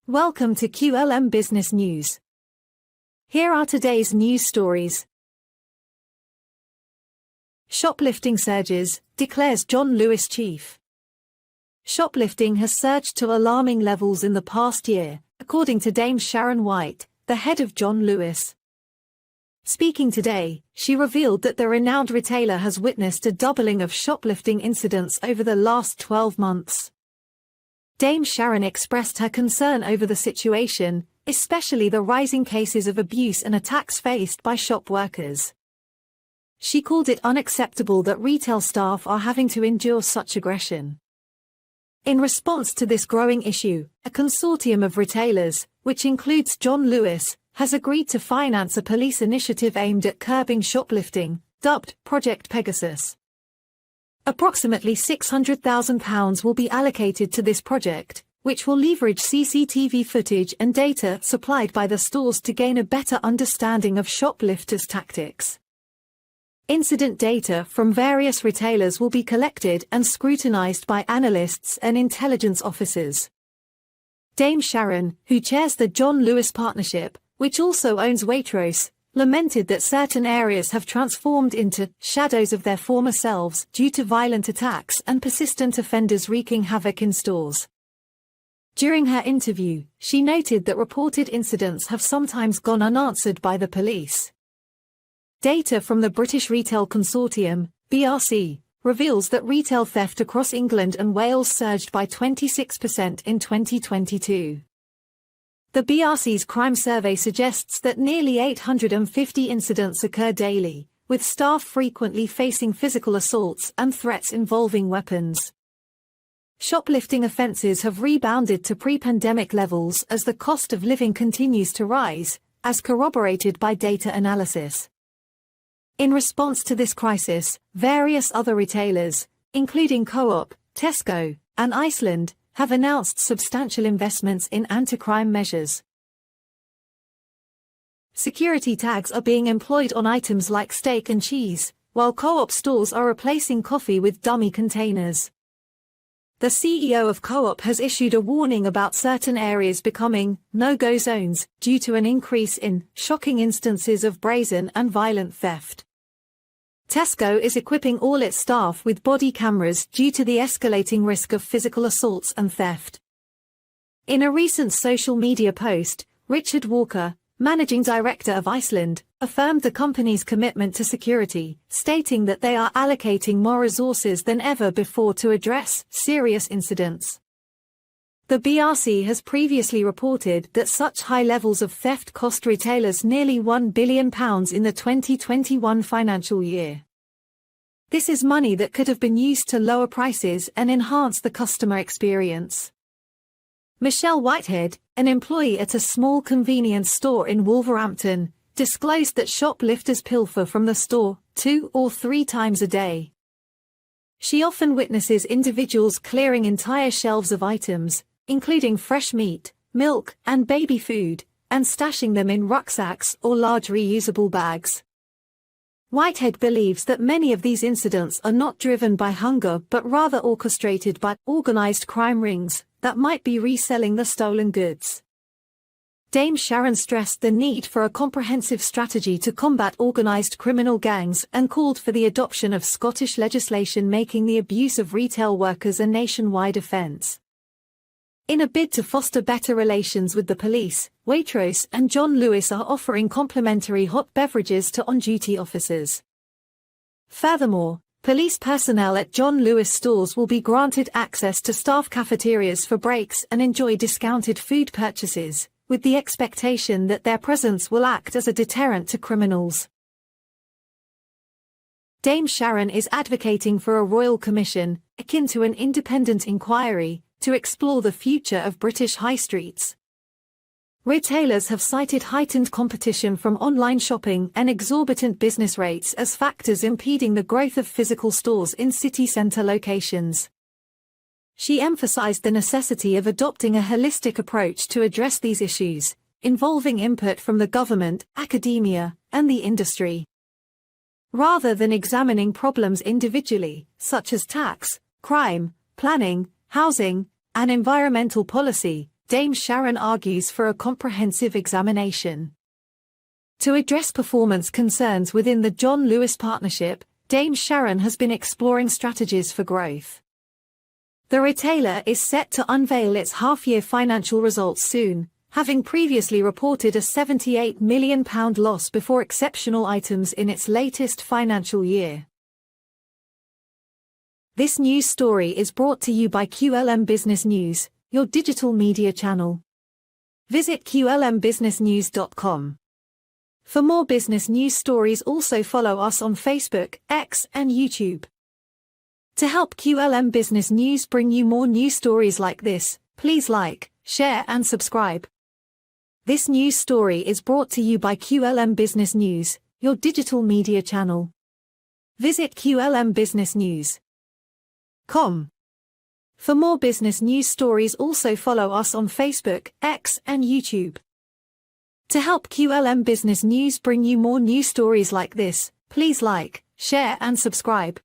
Welcome to QLM Business News. Here are today's news stories. Shoplifting surges, declares John Lewis chief. Shoplifting has surged to alarming levels in the past year, according to Dame Sharon White, the head of John Lewis. Speaking today, she revealed that the renowned retailer has witnessed a doubling of shoplifting incidents over the last 12 months. Dame Sharon expressed her concern over the situation, especially the rising cases of abuse and attacks faced by shop workers. She called it unacceptable that retail staff are having to endure such aggression. In response to this growing issue, a consortium of retailers, which includes John Lewis, has agreed to finance a police initiative aimed at curbing shoplifting, dubbed Project Pegasus. Approximately £600,000 will be allocated to this project, which will leverage CCTV footage and data supplied by the stores to gain a better understanding of shoplifters' tactics. Incident data from various retailers will be collected and scrutinized by analysts and intelligence officers. Dame Sharon, who chairs the John Lewis Partnership, which also owns Waitrose, lamented that certain areas have transformed into shadows of their former selves due to violent attacks and persistent offenders wreaking havoc in stores. During her interview, she noted that reported incidents have sometimes gone unanswered by the police. Data from the British Retail Consortium, BRC, reveals that retail theft across England and Wales surged by 26% in 2022. The BRC's crime survey suggests that nearly 850 incidents occur daily, with staff frequently facing physical assaults and threats involving weapons. Shoplifting offences have rebounded to pre-pandemic levels as the cost of living continues to rise, as corroborated by data analysis. In response to this crisis, various other retailers, including Co-op, Tesco, and Iceland, have announced substantial investments in anti-crime measures. Security tags are being employed on items like steak and cheese, while Co-op stores are replacing coffee with dummy containers. The CEO of Co-op has issued a warning about certain areas becoming no-go zones due to an increase in shocking instances of brazen and violent theft. Tesco is equipping all its staff with body cameras due to the escalating risk of physical assaults and theft. In a recent social media post, Richard Walker, managing director of Iceland, affirmed the company's commitment to security, stating that they are allocating more resources than ever before to address serious incidents. The BRC has previously reported that such high levels of theft cost retailers nearly £1 billion in the 2021 financial year. This is money that could have been used to lower prices and enhance the customer experience. Michelle Whitehead, an employee at a small convenience store in Wolverhampton, disclosed that shoplifters pilfer from the store 2 or 3 times a day. She often witnesses individuals clearing entire shelves of items, including fresh meat, milk, and baby food, and stashing them in rucksacks or large reusable bags. Whitehead believes that many of these incidents are not driven by hunger but rather orchestrated by organized crime rings that might be reselling the stolen goods. Dame Sharon stressed the need for a comprehensive strategy to combat organized criminal gangs and called for the adoption of Scottish legislation making the abuse of retail workers a nationwide offence. In a bid to foster better relations with the police, Waitrose and John Lewis are offering complimentary hot beverages to on-duty officers. Furthermore, police personnel at John Lewis stores will be granted access to staff cafeterias for breaks and enjoy discounted food purchases, with the expectation that their presence will act as a deterrent to criminals. Dame Sharon is advocating for a royal commission, akin to an independent inquiry, to explore the future of British high streets. Retailers have cited heightened competition from online shopping and exorbitant business rates as factors impeding the growth of physical stores in city centre locations. She emphasized the necessity of adopting a holistic approach to address these issues, involving input from the government, academia, and the industry. Rather than examining problems individually, such as tax, crime, planning, housing, and environmental policy, Dame Sharon argues for a comprehensive examination. To address performance concerns within the John Lewis partnership, Dame Sharon has been exploring strategies for growth. The retailer is set to unveil its half-year financial results soon, having previously reported a £78 million loss before exceptional items in its latest financial year. This news story is brought to you by QLM Business News, your digital media channel. Visit qlmbusinessnews.com. For more business news stories, also follow us on Facebook, X, and YouTube. To help QLM Business News bring you more news stories like this, please like, share, and subscribe. This news story is brought to you by QLM Business News, your digital media channel. Visit qlmbusinessnews.com. For more business news stories, also follow us on Facebook, X, and YouTube. To help QLM Business News bring you more news stories like this, please like, share, and subscribe.